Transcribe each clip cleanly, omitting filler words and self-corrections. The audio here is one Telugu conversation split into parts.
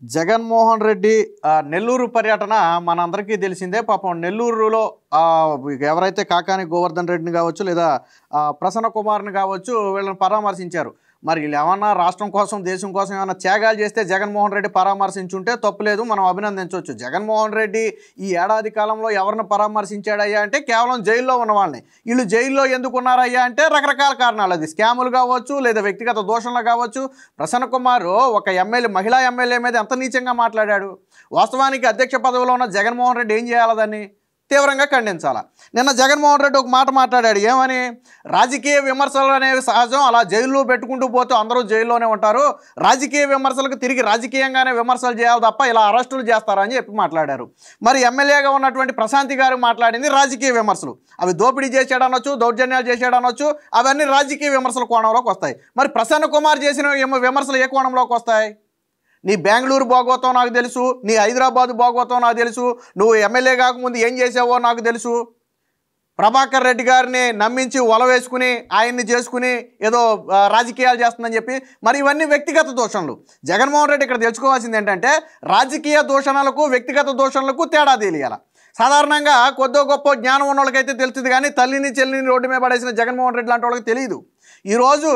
జగన్మోహన్ రెడ్డి నెల్లూరు పర్యటన మనందరికీ తెలిసిందే. పాపం నెల్లూరులో ఎవరైతే కాకాని గోవర్ధన్ రెడ్డిని కావచ్చు లేదా ప్రసన్న కుమార్ని కావచ్చు వీళ్ళని పరామర్శించారు. మరి వీళ్ళు ఏమన్నా రాష్ట్రం కోసం దేశం కోసం ఏమన్నా త్యాగాలు చేస్తే జగన్మోహన్ రెడ్డి పరామర్శించుంటే తప్పులేదు, మనం అభినందించవచ్చు. జగన్మోహన్ రెడ్డి ఈ ఏడాది కాలంలో ఎవరిని పరామర్శించాడయ్యా అంటే కేవలం జైల్లో ఉన్న వాళ్ళని. వీళ్ళు జైల్లో ఎందుకు ఉన్నారయ్యా అంటే రకరకాల కారణాలు, అది స్కాములు కావచ్చు లేదా వ్యక్తిగత దోషణలు కావచ్చు. ప్రసన్న కుమార్ ఒక ఎమ్మెల్యే, మహిళా ఎమ్మెల్యే మీద ఎంత నీచంగా మాట్లాడాడు. వాస్తవానికి అధ్యక్ష పదవిలో ఉన్న జగన్మోహన్ రెడ్డి ఏం చేయాలి, దాన్ని తీవ్రంగా ఖండించాలా. నిన్న జగన్మోహన్ రెడ్డి ఒక మాట మాట్లాడాడు. ఏమని? రాజకీయ విమర్శలు అనేవి సహజం, అలా జైల్లో పెట్టుకుంటూ పోతే అందరూ జైల్లోనే ఉంటారు, రాజకీయ విమర్శలకు తిరిగి రాజకీయంగానే విమర్శలు చేయాలి తప్ప ఇలా అరెస్టులు చేస్తారని చెప్పి మాట్లాడారు. మరి ఎమ్మెల్యేగా ఉన్నటువంటి ప్రశాంతి గారు మాట్లాడింది రాజకీయ విమర్శలు. అవి దోపిడీ చేసాడనొచ్చు, దౌర్జన్యాలు చేసాడనొచ్చు, అవన్నీ రాజకీయ విమర్శల కోణంలోకి వస్తాయి. మరి ప్రసన్న కుమార్ చేసిన విమర్శలు ఏ కోణంలోకి వస్తాయి? నీ బెంగళూరు భాగవతం నాకు తెలుసు, నీ హైదరాబాదు భాగవతం నాకు తెలుసు, నువ్వు ఎమ్మెల్యే కాకముందు ఏం చేసావో నాకు తెలుసు. ప్రభాకర్ రెడ్డి గారిని నమ్మించి వల వేసుకుని ఆయన్ని చేసుకుని ఏదో రాజకీయాలు చేస్తుందని చెప్పి, మరి ఇవన్నీ వ్యక్తిగత దూషణలు. జగన్మోహన్ రెడ్డి ఇక్కడ తెలుసుకోవాల్సింది ఏంటంటే రాజకీయ దూషణలకు వ్యక్తిగత దూషణలకు తేడా తెలియాలి. సాధారణంగా కొద్దో గొప్ప జ్ఞానం ఉన్న వాళ్ళకైతే తెలుస్తుంది, కానీ తల్లిని చెల్లిని రోడ్డు మీద పడేసిన జగన్మోహన్ రెడ్డి లాంటి వాళ్ళకి తెలియదు. ఈరోజు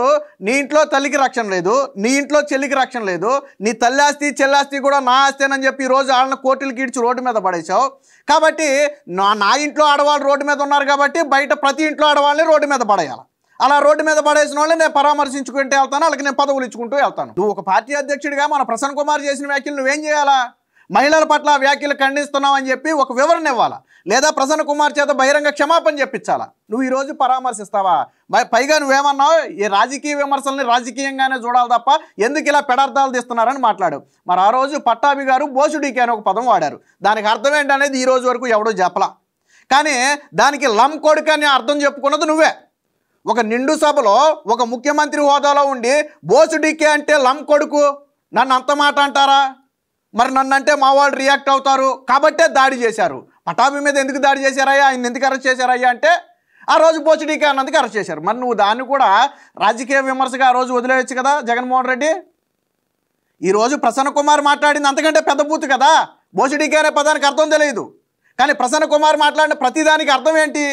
నీ ఇంట్లో తల్లికి రక్షణ లేదు, నీ ఇంట్లో చెల్లికి రక్షణ లేదు, నీ తల్లి ఆస్తి చెల్లాస్తి కూడా నా ఆస్తేనని చెప్పి ఈరోజు వాళ్ళని కోర్టులకి ఇడ్చి రోడ్డు మీద పడేసావు. కాబట్టి నా ఇంట్లో ఆడవాళ్ళు రోడ్డు మీద ఉన్నారు కాబట్టి బయట ప్రతి ఇంట్లో ఆడవాళ్ళని రోడ్డు మీద పడేయాలి. అలా రోడ్డు మీద పడేసిన వాళ్ళని నేను పరామర్శించుకుంటూ వెళ్తాను, వాళ్ళకి నేను పదవులు ఇచ్చుకుంటూ వెళ్తాను. నువ్వు ఒక పార్టీ అధ్యక్షుడిగా మన ప్రసన్న కుమార్ చేసిన వ్యాఖ్యలు నువ్వేం చేయాలా? మహిళల పట్ల వ్యాఖ్యలు ఖండిస్తున్నావు అని చెప్పి ఒక వివరణ ఇవ్వాలా, లేదా ప్రసన్న కుమార్ చేత బహిరంగ క్షమాపణ చెప్పించాలా. నువ్వు ఈరోజు పరామర్శిస్తావా? పైగా నువ్వేమన్నావు, ఈ రాజకీయ విమర్శల్ని రాజకీయంగానే చూడాలి తప్ప ఎందుకు ఇలా పెడార్థాలు తీస్తున్నారని మాట్లాడు. మరి ఆ రోజు పట్టాభి గారు బోసుడీకి అని ఒక పదం వాడారు. దానికి అర్థం ఏంటనేది ఈ రోజు వరకు ఎవడో చెప్పలా. కానీ దానికి లం కొడుకు అని అర్థం చెప్పుకున్నది నువ్వే. ఒక నిండు సభలో ఒక ముఖ్యమంత్రి హోదాలో ఉండి బోసుడీకే అంటే లం కొడుకు, నన్ను అంత మాట అంటారా? మరి నన్ను అంటే మా వాళ్ళు రియాక్ట్ అవుతారు కాబట్టే దాడి చేశారు. పటాభి మీద ఎందుకు దాడి చేశారయ్యా, ఆయన ఎందుకు అరెస్ట్ చేశారయ్యా అంటే ఆ రోజు బోసుడీకే అన్నందుకు అరెస్ట్ చేశారు. మరి నువ్వు దాన్ని కూడా రాజకీయ విమర్శగా ఆ రోజు వదిలేయచ్చు కదా జగన్మోహన్ రెడ్డి. ఈరోజు ప్రసన్న కుమార్ మాట్లాడింది అంతకంటే పెద్ద బూతు కదా. బోసుడీకే అనే పదానికి అర్థం తెలియదు, కానీ ప్రసన్న కుమార్ మాట్లాడిన ప్రతిదానికి అర్థం ఏంటి?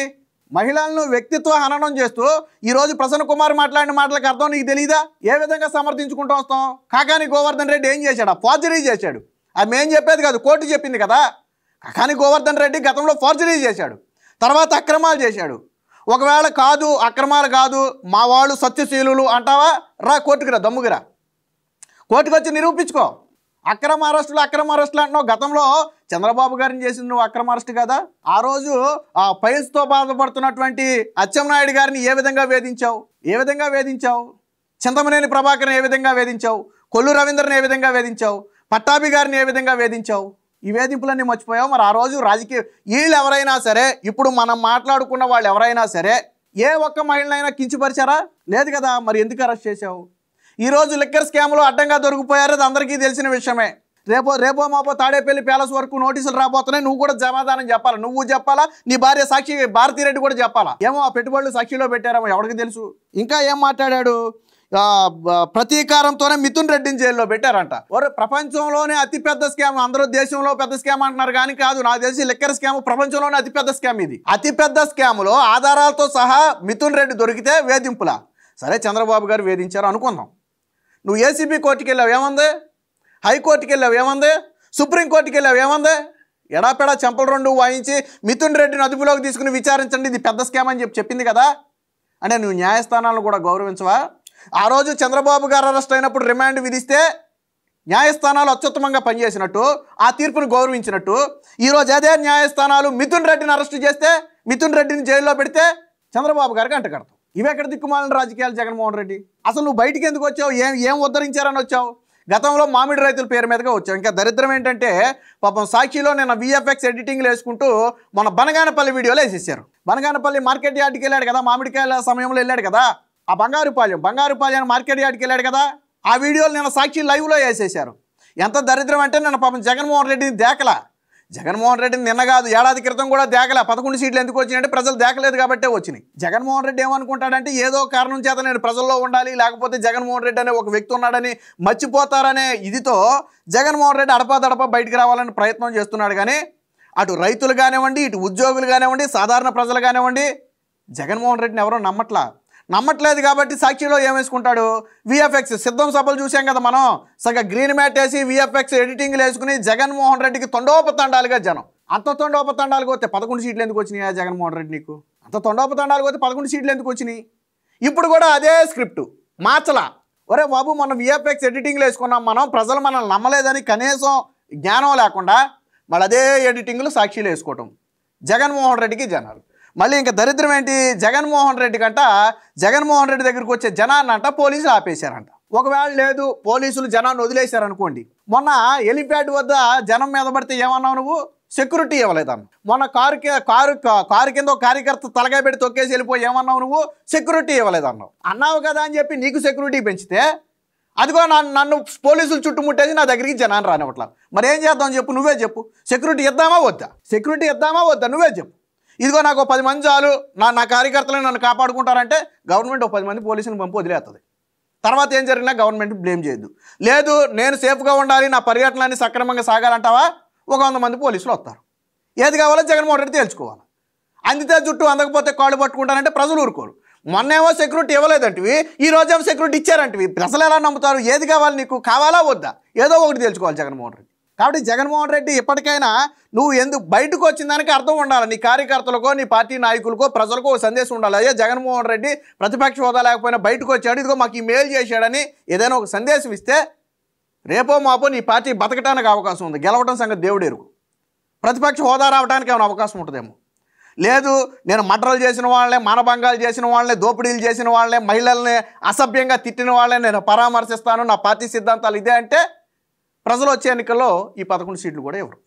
మహిళలను వ్యక్తిత్వ హననం చేస్తూ ఈరోజు ప్రసన్న కుమార్ మాట్లాడిన మాటలకు అర్థం నీకు తెలియదా? ఏ విధంగా సమర్థించుకుంటూ వస్తాం? కాకాని గోవర్ధన్ రెడ్డి ఏం చేశాడు? ఫోర్జరీ చేశాడు. అది మేం చెప్పేది కాదు, కోర్టు చెప్పింది కదా. కాకాని గోవర్ధన్ రెడ్డి గతంలో ఫోర్జరీ చేశాడు, తర్వాత అక్రమాలు చేశాడు. ఒకవేళ కాదు అక్రమాలు కాదు మా వాళ్ళు సత్యశీలులు అంటావా, రా కోర్టుకు రా, దమ్ముగిరా, కోర్టుకు వచ్చి నిరూపించుకో. అక్రమ అరెస్టులు అంటున్నావు. గతంలో చంద్రబాబు గారిని చేసింది నువ్వు అక్రమ అరెస్ట్ కదా. ఆ రోజు ఆ ఫైల్స్తో బాధపడుతున్నటువంటి అచ్చెన్నాయుడు గారిని ఏ విధంగా వేధించావు? చింతమనేని ప్రభాకర్ని ఏ విధంగా వేధించావు? కొల్లు రవీంద్రని ఏ విధంగా వేధించావు? పట్టాభి గారిని ఏ విధంగా వేధించావు? ఈ వేధింపులన్నీ మర్చిపోయావు. మరి ఆ రోజు రాజకీయ వీళ్ళు ఎవరైనా సరే, ఇప్పుడు మనం మాట్లాడుకున్న వాళ్ళు ఎవరైనా సరే ఏ ఒక్క మహిళనైనా కించపరిచారా? లేదు కదా. మరి ఎందుకు అరెస్ట్ చేశావు? ఈరోజు లిక్కర్ స్కామ్లో అడ్డంగా దొరికిపోయారు, అది అందరికీ తెలిసిన విషయమే. రేపో మాపో తాడేపల్లి ప్యాలెస్ వరకు నోటీసులు రాబోతున్నాయి. నువ్వు కూడా సమాధానం చెప్పాలా, నువ్వు చెప్పాలా, నీ భార్య సాక్షి భారతిరెడ్డి కూడా చెప్పాలా. ఏమో ఆ పెట్టుబడులు సాక్షిలో పెట్టారేమో ఎవరికి తెలుసు. ఇంకా ఏం మాట్లాడాడు? ప్రతీకారంతోనే మిథున్ రెడ్డిని జైల్లో పెట్టారంట. ప్రపంచంలోనే అతిపెద్ద స్కామ్, అందరూ దేశంలో పెద్ద స్కామ్ అంటున్నారు కానీ కాదు, నాకు తెలిసి లిక్కర్ స్కామ్ ప్రపంచంలోనే అతిపెద్ద స్కామ్ ఇది. అతిపెద్ద స్కామ్లో ఆధారాలతో సహా మిథున్ రెడ్డి దొరికితే వేధింపులా? సరే చంద్రబాబు గారు వేధించారు అనుకుందాం. నువ్వు ఏసీబీ కోర్టుకి వెళ్ళావు ఏమంది? హైకోర్టుకి వెళ్ళావు ఏమంది? సుప్రీంకోర్టుకి వెళ్ళావు ఏమంది? ఎడాపెడా చెంపలు రెండు వాయించి మిథున్ రెడ్డిని అదుపులోకి తీసుకుని విచారించండి, ఇది పెద్ద స్కామ్ అని చెప్పింది కదా. అంటే నువ్వు న్యాయస్థానాలను కూడా గౌరవించవా? ఆ రోజు చంద్రబాబు గారు అరెస్ట్ అయినప్పుడు రిమాండ్ విధిస్తే న్యాయస్థానాలు అత్యుత్తమంగా పనిచేసినట్టు, ఆ తీర్పును గౌరవించినట్టు, ఈరోజు అదే న్యాయస్థానాలు మిథున్ రెడ్డిని అరెస్ట్ చేస్తే, మిథున్ రెడ్డిని జైల్లో పెడితే చంద్రబాబు గారికి అంటకడతాం. ఇవెక్కడ దిక్కుమాలిన రాజకీయాలు జగన్మోహన్ రెడ్డి? అసలు నువ్వు బయటికి ఎందుకు వచ్చావు? ఏం ఉద్ధరించారని వచ్చావు? గతంలో మామిడి రైతుల పేరు మీదగా వచ్చావు. ఇంకా దరిద్రం ఏంటంటే పాపం సాక్షిలో నేను VFX ఎడిటింగ్లు వేసుకుంటూ మన బనగానపల్లి వీడియోలు వేసేసారు. బనగానపల్లి మార్కెట్ యార్డ్కి వెళ్ళాడు కదా, మామిడికాయల సమయంలో వెళ్ళాడు కదా. ఆ బంగారుపాలెం మార్కెట్ యార్డ్కి వెళ్ళాడు కదా. ఆ వీడియోలు నేను సాక్షి లైవ్లో వేసేసారు. ఎంత దరిద్రం అంటే నేను పాపం జగన్మోహన్ రెడ్డిని దేకలా. జగన్మోహన్ రెడ్డిని నిన్న కాదు ఏడాది క్రితం కూడా దేకలే. 11 సీట్లు ఎందుకు వచ్చినాయంటే ప్రజలు దేకలేదు కాబట్టే వచ్చినాయి. జగన్మోహన్ రెడ్డి ఏమనుకుంటాడంటే ఏదో కారణం చేత నేను ప్రజల్లో ఉండాలి, లేకపోతే జగన్మోహన్ రెడ్డి అనే ఒక వ్యక్తి ఉన్నాడని మర్చిపోతారనే ఇదితో జగన్మోహన్ రెడ్డి అడపాదడపా బయటికి రావాలని ప్రయత్నం చేస్తున్నాడు. కానీ అటు రైతులు కానివ్వండి, ఇటు ఉద్యోగులు కానివ్వండి, సాధారణ ప్రజలు కానివ్వండి, జగన్మోహన్ రెడ్డిని ఎవరో నమ్మట్లేదు. కాబట్టి సాక్షిలో ఏమేసుకుంటాడు, విఎఫ్ఎక్స్ సిద్ధం సభలు చూసాం కదా మనం, సగం గ్రీన్ మ్యాట్ వేసి విఎఫ్ఎక్స్ ఎడిటింగ్లు వేసుకుని జగన్మోహన్ రెడ్డికి తొండోపతండాలుగా జనం. అంత తొండోపతండాలుగా వస్తే 11 సీట్లు ఎందుకు వచ్చినాయి జగన్మోహన్ రెడ్డి నీకు? అంత తొండోపతండాలుగా వస్తే 11 సీట్లు ఎందుకు వచ్చినాయి? ఇప్పుడు కూడా అదే స్క్రిప్టు మార్చలా. ఒరే బాబు, మనం విఎఫ్ఎక్స్ ఎడిటింగ్లు వేసుకున్నాం, మనం ప్రజలు మనల్ని నమ్మలేదని కనీసం జ్ఞానం లేకుండా మళ్ళీ అదే ఎడిటింగ్లు సాక్షిలు వేసుకోవటం జగన్మోహన్ రెడ్డికి జనాలు. మళ్ళీ ఇంకా దరిద్రం ఏంటి, జగన్మోహన్ రెడ్డి దగ్గరికి వచ్చే జనాన్నంట పోలీసులు ఆపేశారంట. ఒకవేళ లేదు పోలీసులు జనాన్ని వదిలేశారనుకోండి, మొన్న హెలిప్యాడ్ వద్ద జనం మీద పడితే ఏమన్నావు నువ్వు, సెక్యూరిటీ ఇవ్వలేదన్న. మొన్న కారు కింద కార్యకర్త తలకాయ పెట్టి తొక్కేసి వెళ్ళిపోయి ఏమన్నావు నువ్వు, సెక్యూరిటీ ఇవ్వలేదన్నావు. అన్నావు కదా అని చెప్పి నీకు సెక్యూరిటీ పెంచితే అదిగో నన్ను పోలీసులు చుట్టుముట్టేసి నా దగ్గరికి జనాన్ని రానివ్వట్లా. మరి ఏం చేద్దాం చెప్పు, నువ్వే చెప్పు. సెక్యూరిటీ ఇద్దామా వద్దా నువ్వే చెప్పు. ఇదిగో నాకు 10 మంది చాలు, నా కార్యకర్తలను నన్ను కాపాడుకుంటారంటే గవర్నమెంట్ 10 మంది పోలీసులను పంపి వదిలేస్తుంది. తర్వాత ఏం జరిగినా గవర్నమెంట్ బ్లేమ్ చేయొద్దు. లేదు నేను సేఫ్గా ఉండాలి, నా పర్యటనలన్నీ సక్రమంగా సాగాలంటావా, 100 మంది పోలీసులు వస్తారు. ఏది కావాలో జగన్మోహన్ రెడ్డి తేల్చుకోవాలి. అందితే జుట్టు, అందకపోతే కాళ్ళు పట్టుకుంటారంటే ప్రజలు ఊరుకోరు. మొన్నేమో సెక్యూరిటీ ఇవ్వలేదంటివి, ఈ రోజేమో సెక్యూరిటీ ఇచ్చారంటివి. ప్రజలు ఎలా నమ్ముతారు? ఏది కావాలి నీకు, కావాలా వద్దా, ఏదో ఒకటి తెలుసుకోవాలి జగన్మోహన్ రెడ్డి. కాబట్టి జగన్మోహన్ రెడ్డి ఇప్పటికైనా నువ్వు ఎందుకు బయటకు వచ్చిన దానికి అర్థం ఉండాలి. నీ కార్యకర్తలకో, నీ పార్టీ నాయకులకో, ప్రజలకో ఒక సందేశం ఉండాలి. అయ్యే జగన్మోహన్ రెడ్డి ప్రతిపక్ష హోదా లేకపోయినా బయటకు వచ్చాడు, ఇదిగో మాకు ఈ మేలు చేశాడని ఏదైనా ఒక సందేశం ఇస్తే రేపో మాపో నీ పార్టీ బతకడానికి అవకాశం ఉంది. గెలవడం సంగతి దేవుడు ఎరుగు. ప్రతిపక్ష హోదా రావడానికి ఏమైనా అవకాశం ఉంటుందేమో. లేదు నేను మర్డర్లు చేసిన వాళ్ళనే, మానభంగాలు చేసిన వాళ్ళనే, దోపిడీలు చేసిన వాళ్ళనే, మహిళల్ని అసభ్యంగా తిట్టిన వాళ్ళనే నేను పరామర్శిస్తాను, నా పార్టీ సిద్ధాంతాలు ఇదే అంటే ప్రజలు వచ్చే ఎన్నికల్లో ఈ 11 సీట్లు కూడా ఇవ్వరు.